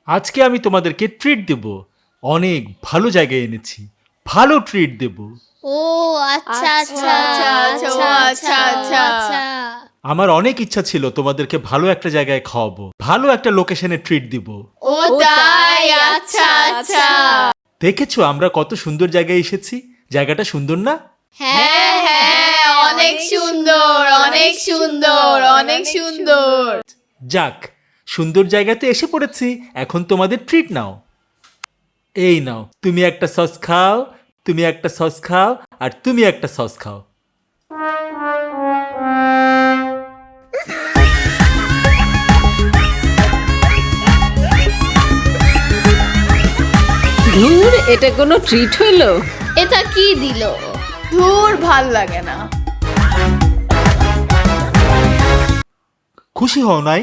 আজকে আমি তোমাদেরকে ট্রিট দেব। অনেক ভালো জায়গায় এনেছি, ভালো ট্রিট দেব। ও আচ্ছা আচ্ছা আচ্ছা, আচ্ছা আচ্ছা, আচ্ছা আচ্ছা। আচ্ছা। আমার অনেক ইচ্ছা ছিল তোমাদেরকে ভালো একটা জায়গায় খাওয়াবো, ভালো একটা লোকেশনে ট্রিট দিব। ও তাই, আচ্ছা আচ্ছা। দেখেছো আমরা কত সুন্দর জায়গায় এসেছি? জায়গাটা সুন্দর না? হ্যাঁ হ্যাঁ, অনেক সুন্দর, অনেক সুন্দর, অনেক সুন্দর। যাক, সুন্দর জায়গাতে এসে পড়েছি, এখন তোমাদের ট্রিট নাও। এই নাও, তুমি একটা সস খাও, তুমি একটা সস খাও, আর তুমি একটা সস খাও। ধুর, এটা কোনো ট্রিট হলো? এটা কি দিল? ধুর, ভাল লাগে না। খুশি হও নাই?